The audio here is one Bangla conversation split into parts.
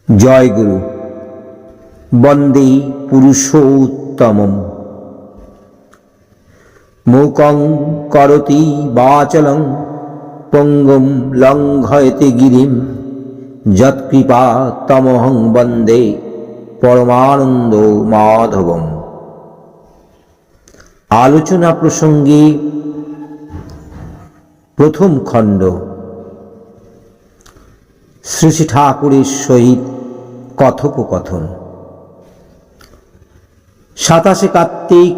জয় গুরু। বন্দে পুরুষোত্তমম। মূকং করোতি বাচলং পঙ্গুম লঙ্ঘয়তে গিরিম যৎকৃপা তমহং বন্দে পরমানন্দ মাধবম। আলোচনা প্রসঙ্গে প্রথম খণ্ড। শ্রী শ্রী ঠাকুরের সহিত কথোপকথন। 27 কার্তিক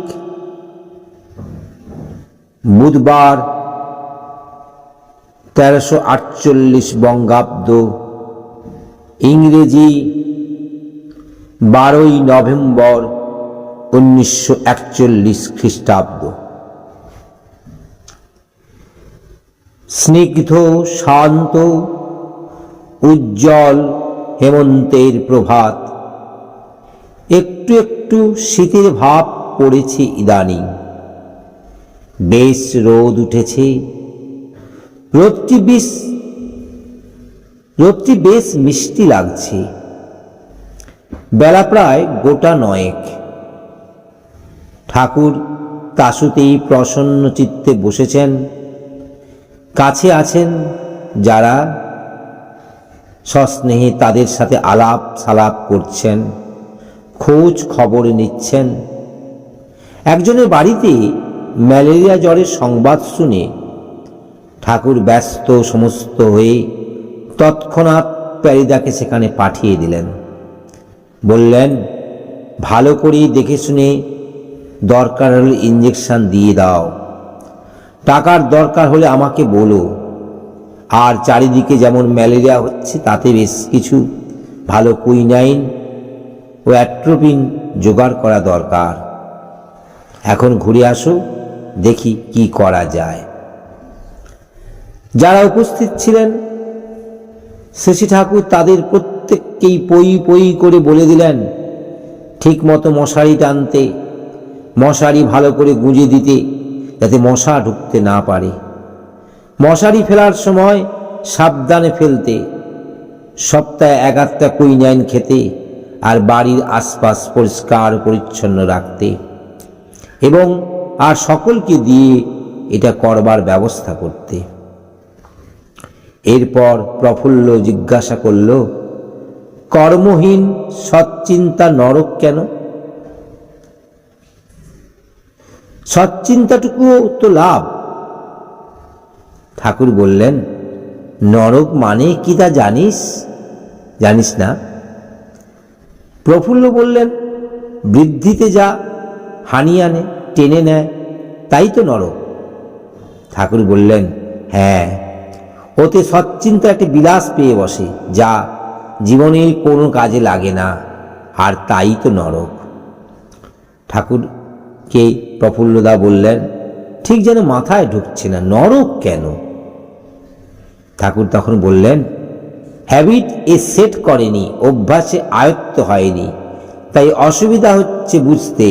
বুধবার 1348 বঙ্গাব্দ, ইংরেজি 12 নভেম্বর 1941 খ্রিস্টাব্দ। স্নিগ্ধ শান্ত উজ্জ্বল হেমন্তের প্রভাত। একটু একটু শীতের ভাব পড়েছে ইদানিং। বেশ রোদ উঠেছে। রোদটি বেশ মিষ্টি লাগছে। বেলা প্রায় 9:30। ঠাকুর তাসুতেই প্রসন্ন চিত্তে বসেছেন। কাছে আছেন যারা, সস্নেহে তাদের সাথে আলাপ সালাপ করছেন, খোঁজ খবর নিচ্ছেন। একজনের বাড়িতে ম্যালেরিয়া জ্বরের সংবাদ শুনে ঠাকুর ব্যস্ত সমস্ত হয়ে তৎক্ষণাৎ প্যারিদাকে সেখানে পাঠিয়ে দিলেন। বললেন, ভালো করে দেখে শুনে দরকার হলে ইঞ্জেকশন দিয়ে দাও। টাকার দরকার হলে আমাকে বলো। আর চারিদিকে যেমন ম্যালেরিয়া হচ্ছে, তাতে বেশ কিছু ভালো কুইনাইন ও অ্যাট্রোপিন জোগাড় করা দরকার। এখন ঘুরে আসো, দেখি কি করা যায়। যারা উপস্থিত ছিলেন শ্রী ঠাকুর তাদের প্রত্যেককেই পই পই করে বলে দিলেন ঠিক মতো মশারি টানতে, মশারি ভালো করে গুঁজে দিতে, যাতে মশা ঢুকতে না পারে। মশারি ফেলার সময় সাবধানে ফেলতে, সপ্তাহে 1-8টা কুইনাইন খেতে, আর বাড়ির আশপাশ পরিষ্কার পরিচ্ছন্ন রাখতে, এবং আর সকলকে দিয়ে এটা করবার ব্যবস্থা করতে। এরপর প্রফুল্ল জিজ্ঞাসা করল, কর্মহীন সৎচিন্তা নরক কেন? সৎচিন্তাটুকুও তো লাভ। ঠাকুর বললেন, নরক মানে কি তা জানিস না? প্রফুল্ল বললেন, বৃদ্ধিতে যা হানি আনে, টেনে নেয়, তাই তো নরক। ঠাকুর বললেন, হ্যাঁ, ওতে সৎচিন্তা একটি বিলাস পেয়ে বসে, যা জীবনের কোনো কাজে লাগে না, আর তাই তো নরক। ঠাকুরকে প্রফুল্লদা বললেন, ঠিক যেন মাথায় ঢুকছে না, নরক কেন? ঠাকুর তখন বললেন, হ্যাবিট সেট করেনি, অভ্যাসে আয়ত্ত হয়নি, তাই অসুবিধা হচ্ছে বুঝতে।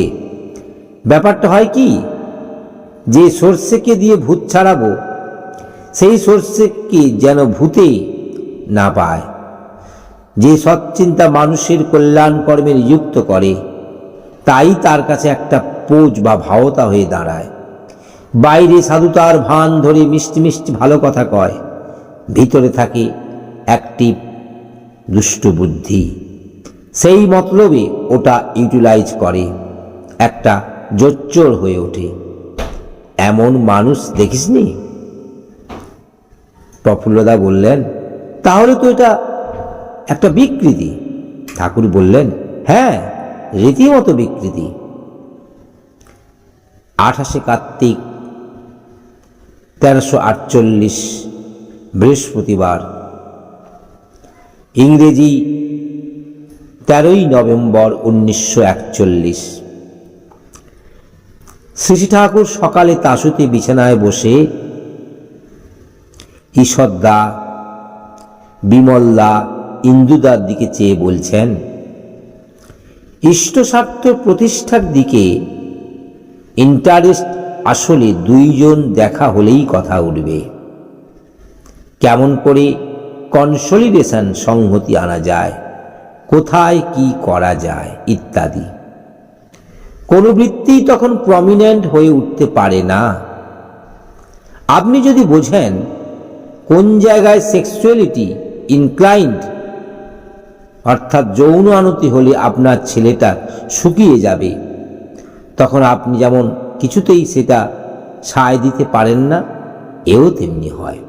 ব্যাপারটা হয় কি, যে সর্ষেকে দিয়ে ভূত ছাড়াবো, সেই সর্ষেকে যেন ভূতে না পায়। যে সৎচিন্তা মানুষের কল্যাণ কর্মে নিযুক্ত করে, তাই তার কাছে একটা পোজ বা ভাওতা হয়ে দাঁড়ায়। বাইরে সাধুতার ভান ধরে মিষ্টি মিষ্টি ভালো কথা কয়, ভিতরে থাকে অ্যাক্টিভ দুষ্ট বুদ্ধি। সেই মতলবে ওটা ইউটিলাইজ করে, একটা জোচ্চোর হয়ে ওঠে। এমন মানুষ দেখিসনি? প্রফুল্লদা বললেন, তাহলে তো এটা একটা বিকৃতি। ঠাকুর বললেন, হ্যাঁ, রীতিমতো বিকৃতি। 28 কার্তিক 1348 বৃহস্পতিবার, ইংরেজি 13 নভেম্বর 1941। শ্রী ঠাকুর সকালে তাসুতে বিছানায় বসে ঈশ্বরদা, বিমলদা, ইন্দুদার দিকে চেয়ে বলছেন, ইষ্টস্বার্থ প্রতিষ্ঠার দিকে ইন্টারেস্ট আসলে 2 জন দেখা হলেই কথা উঠবে। কেমন করে কনসলিডেশন সংহতি আনা যায়, কোথায় কি করা যায় ইত্যাদি। কোনো বৃত্তি তখন প্রমিনেন্ট হয়ে উঠতে পারে না। আপনি যদি বোঝেন কোন জায়গায় সেক্সুয়ালিটি ইনক্লাইন্ড, অর্থাৎ যৌন আনতি হলে আপনার ছেলেটা শুকিয়ে যাবে, তখন আপনি যেমন কিছুতেই সেটা সায় দিতে পারেন না, এও তেমনি হয়।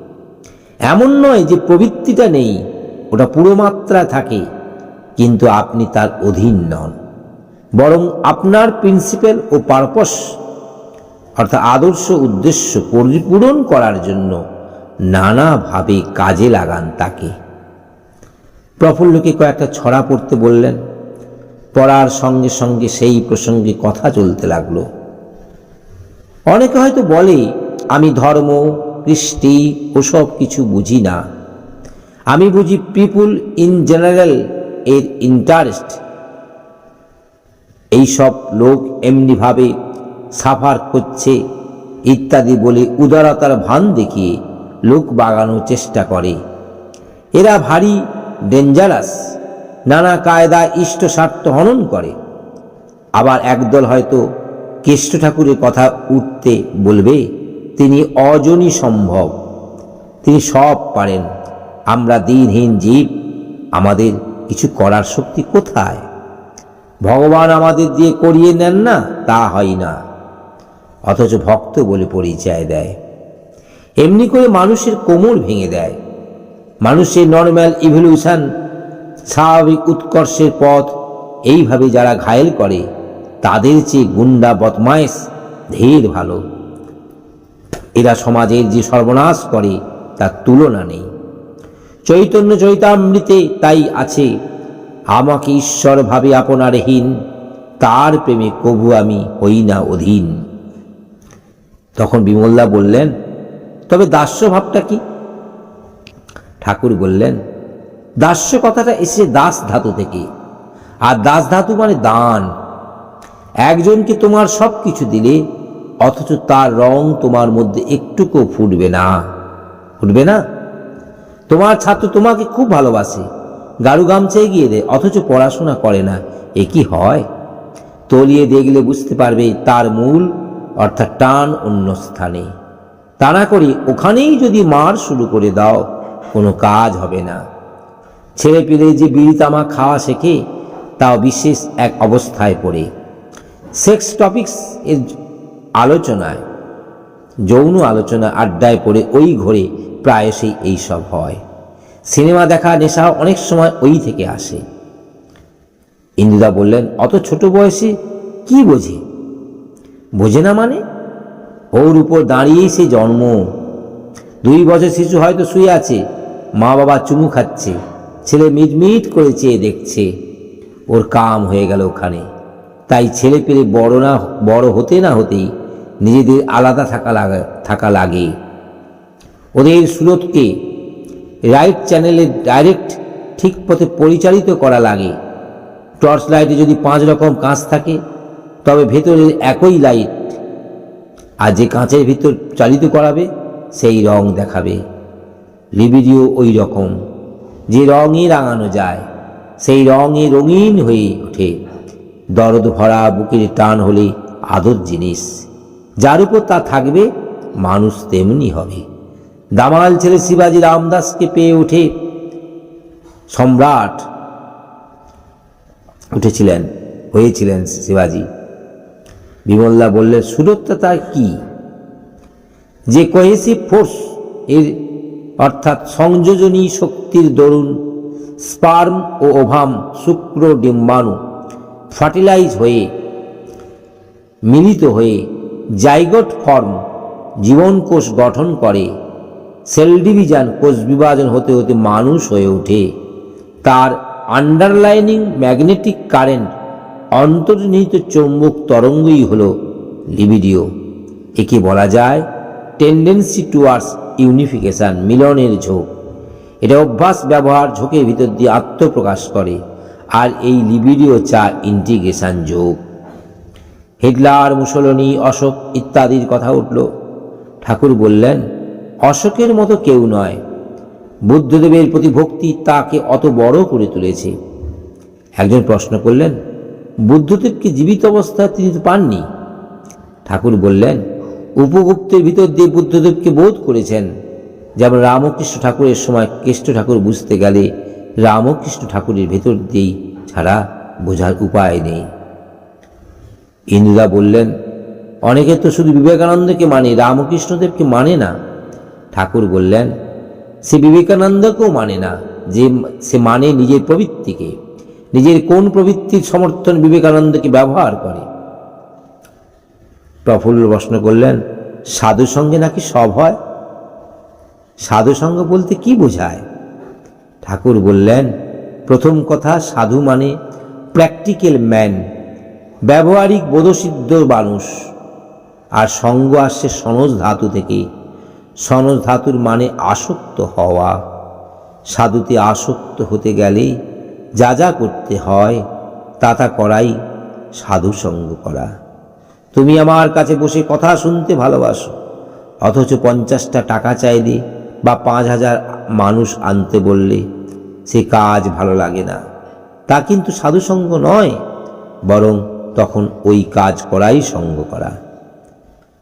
এমন নয় যে প্রবৃত্তিটা নেই, ওটা পুরো মাত্রায় থাকে, কিন্তু আপনি তার অধীন নন, বরং আপনার প্রিন্সিপাল ও পারপস অর্থাৎ আদর্শ উদ্দেশ্য পরিপূরণ করার জন্য নানাভাবে কাজে লাগান তাকে। প্রফুল্লকে কয়েকটা ছড়া পড়তে বললেন। পড়ার সঙ্গে সঙ্গে সেই প্রসঙ্গে কথা চলতে লাগলো। অনেকে হয়তো বলে আমি ধর্ম, কৃষ্টি ওসব কিছু বুঝি না, আমি বুঝি পিপুল ইন জেনারেল এর ইন্টারেস্ট। এইসব লোক এমনিভাবে সাফার করছে ইত্যাদি বলে উদারতার ভান দেখিয়ে লোক বাগানোর চেষ্টা করে। এরা ভারী ডেঞ্জারাস, নানা কায়দায় ইষ্ট স্বার্থ হনন করে। আবার একদল হয়তো কেষ্ট ঠাকুরের কথা উঠতে বলবে, তিনি অজনী সম্ভব, তিনি সব পারেন, আমরা দিনহীন জীব, আমাদের কিছু করার শক্তি কোথায়? ভগবান আমাদের দিয়ে করিয়ে নেন না, তা হয় না, অথচ ভক্ত বলে পরিচয় দেয়। এমনি করে মানুষের কোমর ভেঙে দেয়। মানুষের নর্মাল ইভলিউশন, স্বাভাবিক উৎকর্ষের পথ এইভাবে যারা ঘায়েল করে, তাদের চেয়ে গুন্ডা বদমাইশ ঢের ভালো। এরা সমাজের যে সর্বনাশ করে তার তুলনা নেই। চৈতন্য চৈতামৃতে তাই আছে, আমাকে ঈশ্বর ভাবে আপনারহীন, তার প্রেমে কভু আমি হই না অধীন। তখন বিমলদা বললেন, তবে দাস্য ভাবটা কি? ঠাকুর বললেন, দাস্য কথাটা এসে দাস ধাতু থেকে, আর দাস ধাতু মানে দান। একজনকে তোমার সব কিছু দিলে অথচ তার রং তোমার মধ্যে একটুকু ফুটবে না। ফুটবে না? তোমার ছাত্র তোমাকে খুব ভালোবাসে, গাড়ু গামছা এগিয়ে দেয়, অথচ পড়াশোনা করে না, এ কি হয়? তলিয়ে দেখলে বুঝতে পারবে তার মূল অর্থাৎ টান অন্য স্থানে। তা না করে ওখানেই যদি মার শুরু করে দাও, কোনো কাজ হবে না। ছেলে পেলে যে বিড়ি তামাক খাওয়া শেখে, তাও বিশেষ এক অবস্থায় পড়ে। সেক্স টপিকস এর আলোচনায়, যৌন আলোচনা আড্ডায় পড়ে ওই ঘরে প্রায়শই এইসব হয়। সিনেমা দেখা নেশা অনেক সময় ওই থেকে আসে। ইন্দুদা বললেন, অত ছোট বয়সে কি বোঝে? বোঝে না মানে? ওর উপর দাঁড়িয়েই সে জন্ম। 2 বছর শিশু হয়তো শুয়ে আছে, মা বাবা চুমু খাচ্ছে, ছেলে মিটমিট করে চেয়ে দেখছে, ওর কাম হয়ে গেল ওখানে। তাই ছেলে পেলে বড় হতে না হতেই নিজেদের আলাদা থাকা লাগে। ওদের সুরতকে রাইট চ্যানেলে ডাইরেক্ট ঠিক পথে পরিচালিত করা লাগে। টর্চ লাইটে যদি 5 রকম কাঁচ থাকে, তবে ভেতরের একই লাইট, আর যে কাঁচের ভিতর চালিত করাবে সেই রং দেখাবে। লিবিডিও ওই রকম, যে রঙে রাঙানো যায় সেই রঙে রঙিন হয়ে ওঠে। দরদ ভরা বুকের টান হলে আদর জিনিস, যার উপর তা থাকবে মানুষ তেমনি হবে। দামাল ছেলে শিবাজি রামদাসকে পেয়ে উঠে সম্রাট হয়েছিলেন শিবাজি। বিমলদা বললেন, সুরতটা তার কি? যে কোহেসিভ ফোর্স এর অর্থাৎ সংযোজনী শক্তির দরুন স্পার্ম ও ওভাম, শুক্র ডিম্বাণু ফার্টিলাইজ হয়ে মিলিত হয়ে জাইগোট ফর্ম জীবনকোষ গঠন করে, সেল ডিভিশন কোষ বিভাজন হতে হতে মানুষ হয়ে ওঠে। তার আন্ডারলাইনিং ম্যাগনেটিক কারেন্ট, অন্তর্নিহিত চৌম্বক তরঙ্গই হল লিবিডিও। একে বলা যায় টেন্ডেন্সি টুয়ার্ডস ইউনিফিকেশন, মিলনের ঝোঁক। এটা অভ্যাস ব্যবহার ঝোঁকের ভিতর দিয়ে আত্মপ্রকাশ করে, আর এই লিবিডিও ইন্টিগ্রেশন ঝোঁক। হিটলার, মুসোলিনি, অশোক ইত্যাদির কথা উঠল। ঠাকুর বললেন, অশোকের মতো কেউ নয়। বুদ্ধদেবের প্রতি ভক্তি তাকে অত বড় করে তুলেছে। একজন প্রশ্ন করলেন, বুদ্ধদেবকে জীবিত অবস্থায় তিনি তো পাননি। ঠাকুর বললেন, উপগুপ্তের ভিতর দিয়ে বুদ্ধদেবকে বোধ করেছেন। যেমন রামকৃষ্ণ ঠাকুরের সময় কেষ্ট ঠাকুর বুঝতে গেলে রামকৃষ্ণ ঠাকুরের ভেতর দিয়েই ছাড়া বোঝার উপায় নেই। ইন্দুদা বললেন, অনেকে তো শুধু বিবেকানন্দকে মানে, রামকৃষ্ণদেবকে মানে না। ঠাকুর বললেন, সে বিবেকানন্দকেও মানে না, যে সে মানে নিজের প্রবৃত্তিকে। নিজের কোন প্রবৃত্তির সমর্থন বিবেকানন্দকে ব্যবহার করে? প্রফুল্ল প্রশ্ন করলেন, সাধু সঙ্গে নাকি সব হয়? সাধু সঙ্গ বলতে কি বোঝায়? ঠাকুর বললেন, প্রথম কথা, সাধু মানে প্র্যাকটিক্যাল ম্যান, ব্যবহারিক বোধসিদ্ধ মানুষ। আর সঙ্গ আসছে সনজ ধাতু থেকে। সনজ ধাতুর মানে আসক্ত হওয়া। সাধুতে আসক্ত হতে গেলে যা যা করতে হয় তা করাই সাধু সঙ্গ করা। তুমি আমার কাছে বসে কথা শুনতে ভালোবাসো, অথচ 50টা টাকা চাইলে বা 5000 মানুষ আনতে বললে সে কাজ ভালো লাগে না। তা কিন্তু সাধুসঙ্গ নয়, বরং তখন ওই কাজ করাই সঙ্গ করা।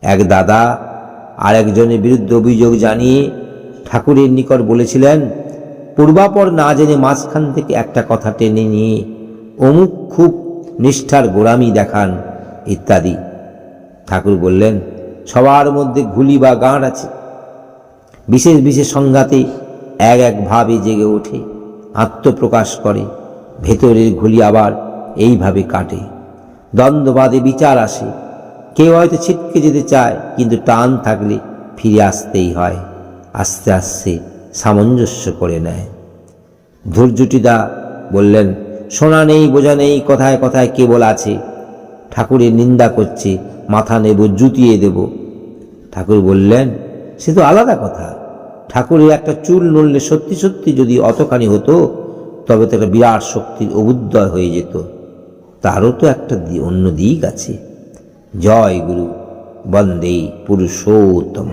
এক দাদা আর একজনের বিরুদ্ধে অভিযোগ জানিয়ে ঠাকুরের নিকট বলেছিলেন, পূর্বাপর না জেনে মাঝখান থেকে একটা কথা টেনে নিয়ে অমুক খুব নিষ্ঠার গোড়ামি দেখান ইত্যাদি। ঠাকুর বললেন, সবার মধ্যে ঘুলি বা গাঁট আছে। বিশেষ বিশেষ সংঘাতে এক এক ভাবে জেগে ওঠে, আত্মপ্রকাশ করে। ভেতরের ঘুলি আবার এইভাবে কাটে। দ্বন্দ্ববাদে বিচার আসে। কেউ হয়তো ছিটকে যেতে চায়, কিন্তু টান থাকলে ফিরে আসতেই হয়। আস্তে আস্তে সামঞ্জস্য করে নেয়। ধৈর্যটিদা বললেন, শোনা নেই বোঝা নেই, কথায় কথায় কেবল আছে। ঠাকুরের নিন্দা করছে, মাথা নেব, জুতিয়ে দেব। ঠাকুর বললেন, সে তো আলাদা কথা। ঠাকুরের একটা চুল নড়লে সত্যি সত্যি যদি অতখানি হতো, তবে তো একটা বিরাট শক্তির অবুদ্ধয় হয়ে যেত। তারও তো একটা অন্য দিক আছে। জয় গুরু, বন্দে পুরুষোত্তম।